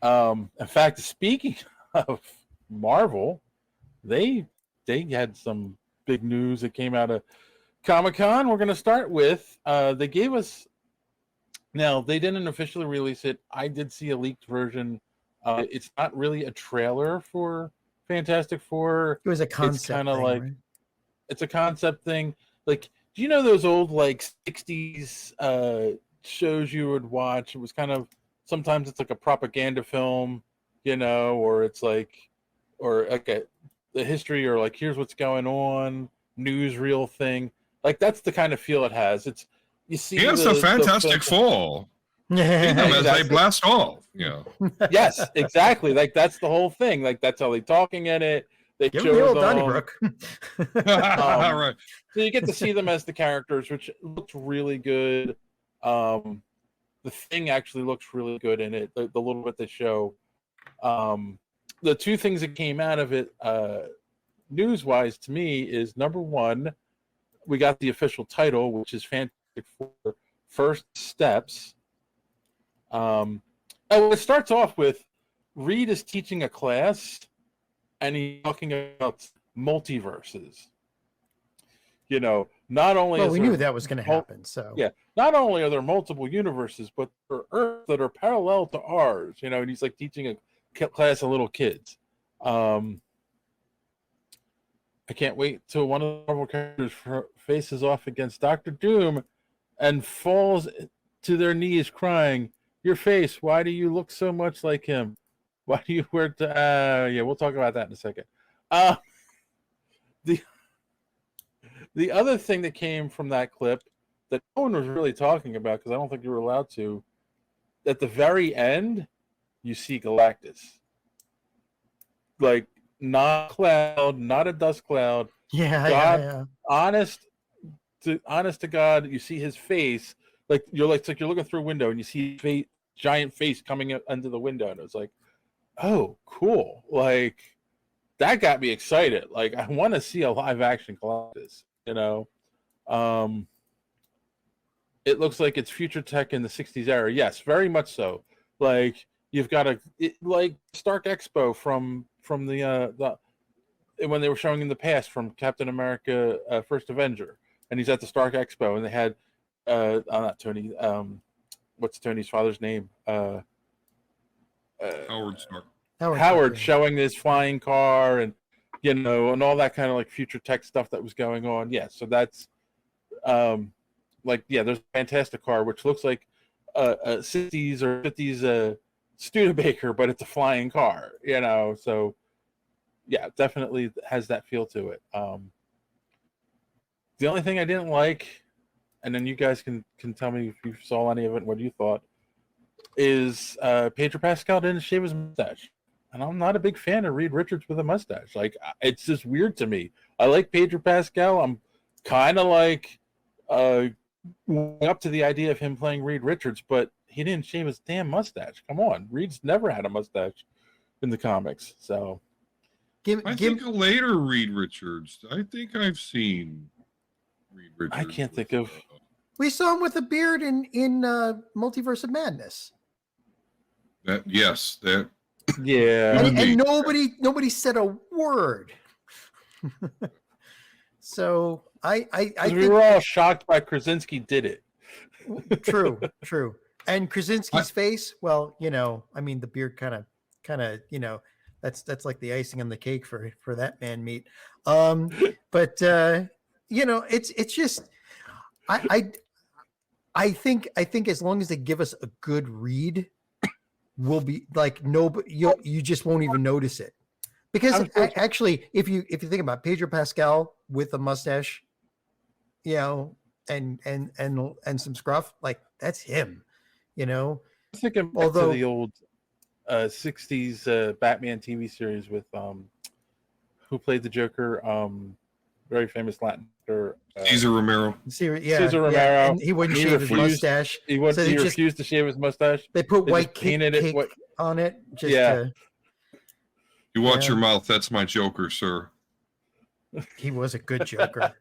In fact, speaking of Marvel, they had some big news that came out of Comic-Con. We're going to start with they gave us. Now they didn't officially release it. I did see a leaked version. It's not really a trailer for Fantastic Four. It was a concept. It's kind of like right? It's a concept thing. Like, do you know those old like '60s shows you would watch? It was kind of sometimes it's like a propaganda film, or it's like, or like the history, or like here's what's going on, newsreel thing. Like that's the kind of feel it has. It's you see. Here's the Fantastic Four. See them as they blast off. Yeah. Yes, exactly. Like that's the whole thing. Like that's how they're talking in it. They Give me the old Donnybrook. Right. So you get to see them as the characters, which looks really good. The Thing actually looks really good in it. The little bit they show. The two things that came out of it, news-wise, to me, is number one, we got the official title, which is Fantastic Four: First Steps. It starts off with Reed is teaching a class, and he's talking about multiverses. Not only we knew that was going to happen. So yeah, not only are there multiple universes, but there are Earths that are parallel to ours. And he's like teaching a class of little kids. I can't wait till one of the Marvel characters faces off against Doctor Doom and falls to their knees crying, "Your face, why do you look so much like him? Why do you wear..." Yeah, we'll talk about that in a second. The other thing that came from that clip that no one was really talking about, because I don't think you were allowed to, at the very end, you see Galactus. Like, not cloud, not a dust cloud. Yeah. Honest to God, you see his face. Like you're looking through a window and you see his giant face coming under the window, and it's like, oh, cool. Like that got me excited. Like I want to see a live action Galactus. It looks like it's future tech in the '60s era. Yes, very much so. Like you've got like Stark Expo from the when they were showing in the past from Captain America First Avenger, and he's at the Stark Expo, and they had not Tony. What's Tony's father's name? Howard Stark. Howard showing this flying car and and all that kind of like future tech stuff that was going on. Yeah, so that's there's a Fantastic car which looks like a 60s or 50s Studebaker, but it's a flying car. So yeah, definitely has that feel to it. The only thing I didn't like, and then you guys can tell me if you saw any of it and what you thought, is Pedro Pascal didn't shave his mustache. And I'm not a big fan of Reed Richards with a mustache. Like, it's just weird to me. I like Pedro Pascal. I'm kind of like up to the idea of him playing Reed Richards, but he didn't shave his damn mustache. Come on. Reed's never had a mustache in the comics. So I think a later Reed Richards. I think I've seen Reed Richards. I can't think of. We saw him with a beard in Multiverse of Madness. That. Yeah, and nobody said a word. So I think we were all shocked by Krasinski did it. True. And Krasinski's face, well, the beard kind of, that's like the icing on the cake for that man meat. But it's just, I think as long as they give us a good read, we'll be like, nobody, you just won't even notice it. Because actually, if you think about Pedro Pascal with a mustache, and some scruff, like that's him, I'm thinking back to the old 60s Batman TV series with who played the Joker, very famous Latin actor, Cesar Romero. Cesar Romero. And he wouldn't shave his mustache. He refused to shave his mustache. They put white cake on it. You watch your mouth. That's my Joker, sir. He was a good Joker.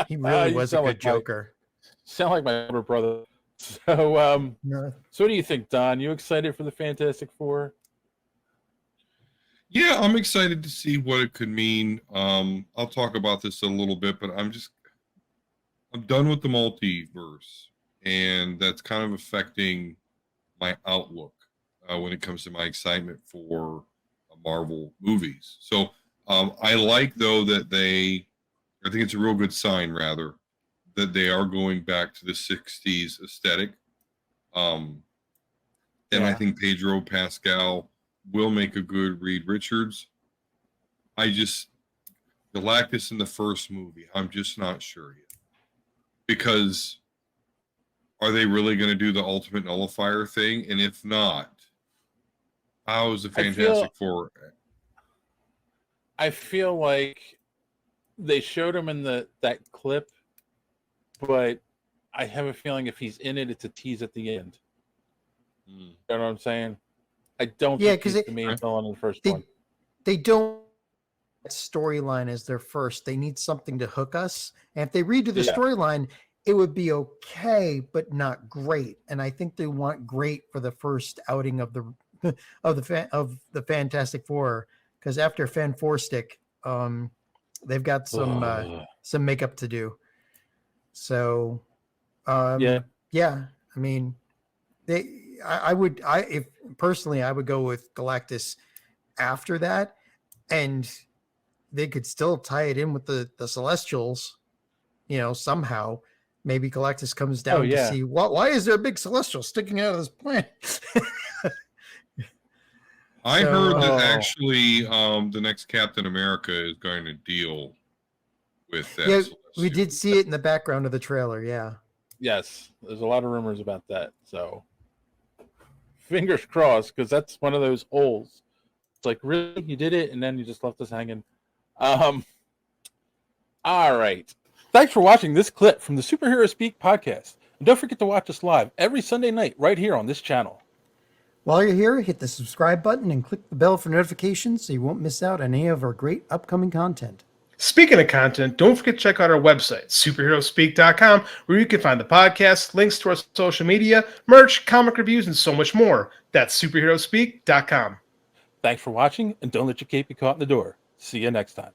He really was a good Joker. Sound like my older brother. So, so what do you think, Don? You excited for the Fantastic Four? Yeah, I'm excited to see what it could mean. I'll talk about this a little bit, but I'm done with the multiverse, and that's kind of affecting my outlook when it comes to my excitement for Marvel movies. So I like, though, that I think it's a real good sign, rather, that they are going back to the 60s aesthetic. And I think Pedro Pascal will make a good Reed Richards. Galactus in the first movie, I'm just not sure yet. Because are they really going to do the ultimate nullifier thing? And if not, how is the Fantastic Four? I feel like they showed him in that clip, but I have a feeling if he's in it, it's a tease at the end. You know what I'm saying? I don't think he's the main villain in the first one. They don't storyline as their first. They need something to hook us. And if they redo the storyline, it would be okay, but not great. And I think they want great for the first outing of the Fantastic Four, because after Fan Four Stick, they've got some makeup to do. So, I mean, I would go with Galactus after that, and they could still tie it in with the Celestials, somehow. Maybe Galactus comes down to see why is there a big Celestial sticking out of this planet? I heard that actually the next Captain America is going to deal with that. Yeah, we did see it in the background of the trailer. Yeah. Yes, there's a lot of rumors about that. So fingers crossed, because that's one of those holes. It's like, really, you did it, and then you just left us hanging. All right. Thanks for watching this clip from the Superhero Speak podcast. And don't forget to watch us live every Sunday night right here on this channel. While you're here, hit the subscribe button and click the bell for notifications so you won't miss out on any of our great upcoming content. Speaking of content, don't forget to check out our website, superheroespeak.com, where you can find the podcast, links to our social media, merch, comic reviews, and so much more. That's superheroespeak.com. Thanks for watching, and don't let your cape be caught in the door. See you next time.